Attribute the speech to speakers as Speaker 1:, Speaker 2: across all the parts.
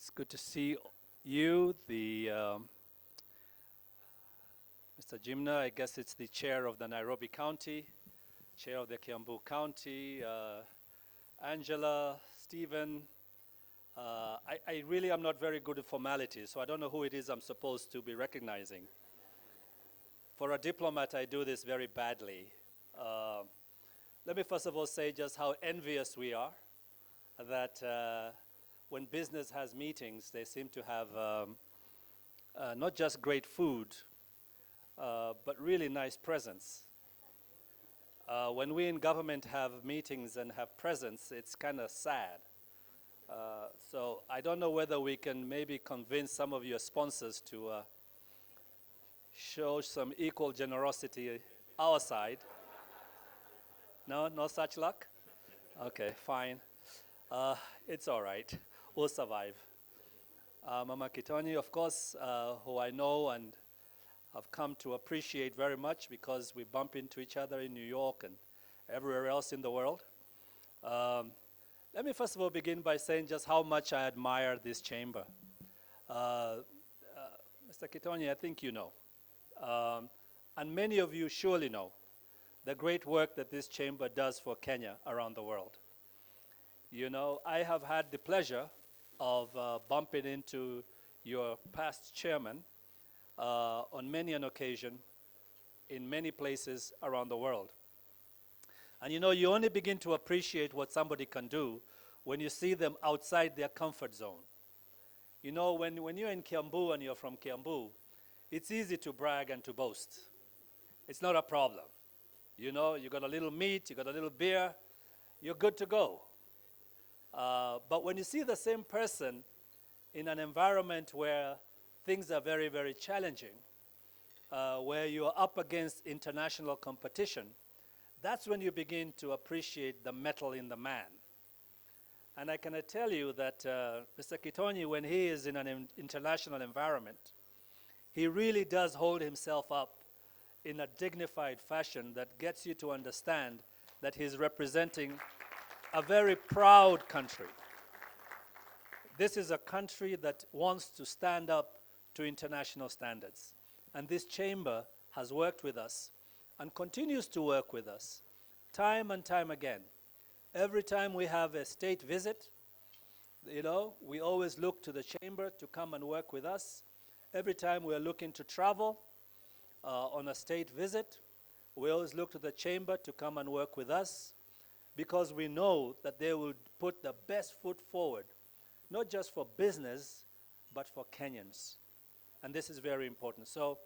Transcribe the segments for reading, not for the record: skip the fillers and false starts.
Speaker 1: It's good to see you, Mr. Jimna. I guess it's the chair of the Nairobi County, chair of the Kiambu County, Angela, Stephen. I really am not very good at formalities, so I don't know who it is I'm supposed to be recognizing. For a diplomat, I do this very badly. Let me first of all say just how envious we are that when business has meetings, they seem to have not just great food, but really nice presents. When we in government have meetings and have presents, it's kind of sad. So I don't know whether we can maybe convince some of your sponsors to show some equal generosity our side. No, no such luck? Okay, fine. It's all right. We'll survive. Mama Kitoni, of course, who I know and have come to appreciate very much because we bump into each other in New York and everywhere else in the world. Let me first of all begin by saying just how much I admire this chamber. Mr. Kitoni, I think you know, and many of you surely know, the great work that this chamber does for Kenya around the world. You know, I have had the pleasure of bumping into your past chairman on many an occasion in many places around the world. And you know, you only begin to appreciate what somebody can do when you see them outside their comfort zone. You know, when you're in Kiambu and you're from Kiambu, it's easy to brag and to boast. It's not a problem. You know, you got a little meat, you got a little beer, you're good to go. But when you see the same person in an environment where things are very, very challenging, where you're up against international competition, that's when you begin to appreciate the metal in the man. And I can tell you that Mr. Kitoni, when he is in an international environment, he really does hold himself up in a dignified fashion that gets you to understand that he's representing a very proud country. This is a country that wants to stand up to international standards. And this chamber has worked with us and continues to work with us time and time again. Every time we have a state visit, you know, we always look to the chamber to come and work with us. Every time we're looking to travel on a state visit, we always look to the chamber to come and work with us because we know that they will put the best foot forward, not just for business, but for Kenyans. And this is very important. So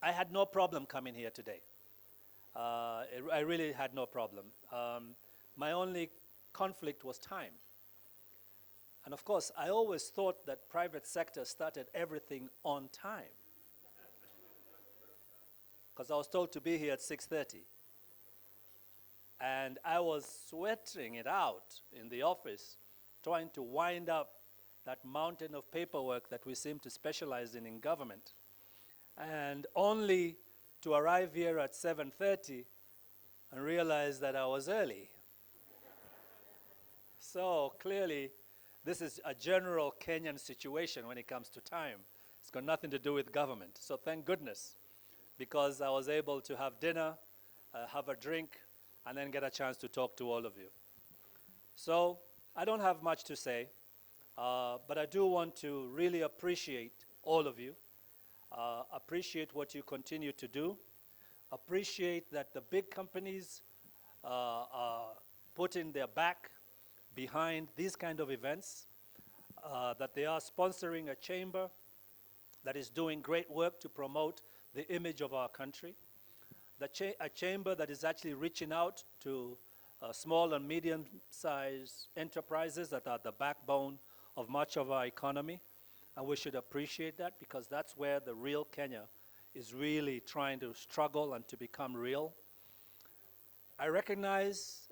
Speaker 1: I had no problem coming here today. I really had no problem. My only conflict was time. And of course, I always thought that private sector started everything on time. Because I was told to be here at 6:30. And I was sweating it out in the office, trying to wind up that mountain of paperwork that we seem to specialize in government. And only to arrive here at 7:30 and realize that I was early. So clearly, this is a general Kenyan situation when it comes to time. It's got nothing to do with government. So thank goodness, because I was able to have dinner, have a drink, and then get a chance to talk to all of you. So I don't have much to say, but I do want to really appreciate all of you, appreciate what you continue to do, appreciate that the big companies are putting their back behind these kind of events, that they are sponsoring a chamber that is doing great work to promote the image of our country, a chamber that is actually reaching out to small and medium-sized enterprises that are the backbone of much of our economy. And we should appreciate that because that's where the real Kenya is really trying to struggle and to become real. I recognize,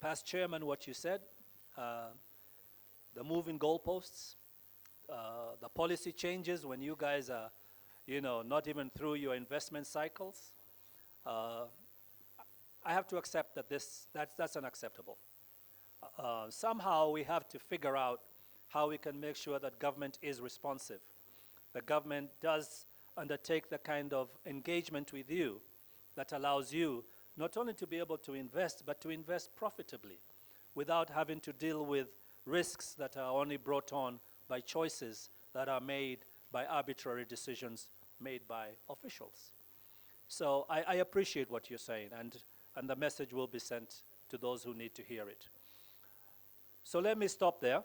Speaker 1: past chairman, what you said, the moving goalposts, the policy changes when you guys are, you know, not even through your investment cycles. I have to accept that that's unacceptable. Somehow we have to figure out how we can make sure that government is responsive. The government does undertake the kind of engagement with you that allows you not only to be able to invest, but to invest profitably without having to deal with risks that are only brought on by choices that are made by arbitrary decisions made by officials. So I appreciate what you're saying, and the message will be sent to those who need to hear it. So let me stop there.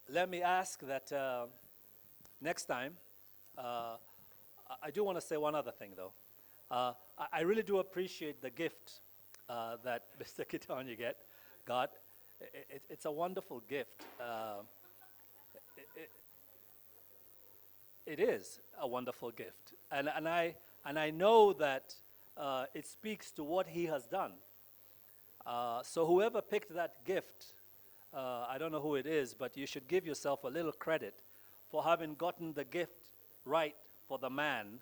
Speaker 1: Let me ask that next time, I do want to say one other thing, though. I really do appreciate the gift that Mr. Kitanya got. It's a wonderful gift. It is a wonderful gift. And I know that it speaks to what he has done. So whoever picked that gift, I don't know who it is, but you should give yourself a little credit for having gotten the gift right for the man,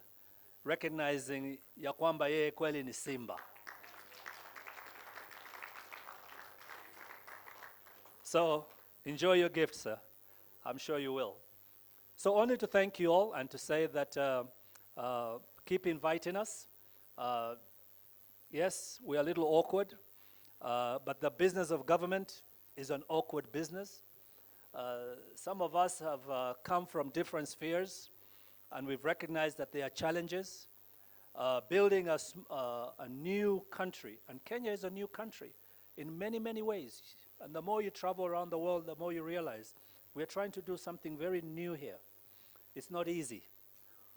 Speaker 1: recognizing ya kwamba yeye kweli ni simba. So enjoy your gift, sir. I'm sure you will. So only to thank you all and to say that keep inviting us. Yes, we're a little awkward, but the business of government is an awkward business. Some of us have come from different spheres, and we've recognized that there are challenges. Building a new country, and Kenya is a new country in many, many ways. And the more you travel around the world, the more you realize we're trying to do something very new here. It's not easy.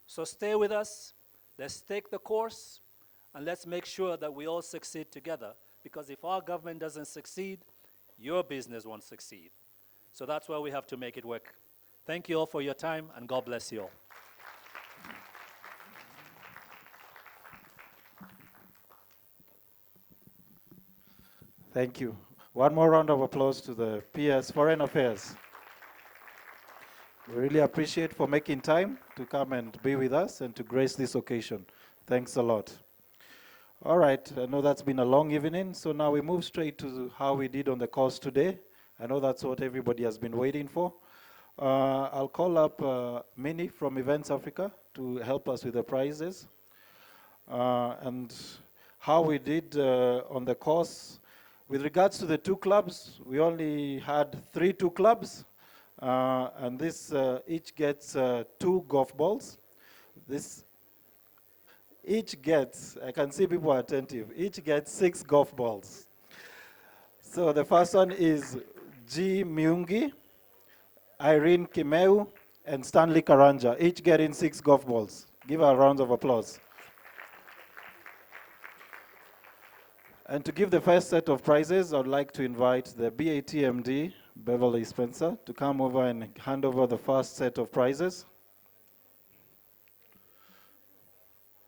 Speaker 1: So stay with us, let's take the course, and let's make sure that we all succeed together. Because if our government doesn't succeed, your business won't succeed. So that's why we have to make it work. Thank you all for your time, and God bless you all.
Speaker 2: Thank you. One more round of applause to the PS Foreign Affairs. We really appreciate for making time to come and be with us and to grace this occasion. Thanks a lot. All right, I know that's been a long evening, so now we move straight to how we did on the course today. I know that's what everybody has been waiting for. I'll call up Minnie from Events Africa to help us with the prizes. And how we did on the course. With regards to the two clubs, we only had 3 two clubs, and this each gets 2 golf balls. This each gets, I can see people are attentive, each gets 6 golf balls. So the first one is G. Miungi, Irene Kimeu, and Stanley Karanja, each getting 6 golf balls. Give a round of applause. And to give the first set of prizes, I'd like to invite the BATMD, Beverly Spencer, to come over and hand over the first set of prizes.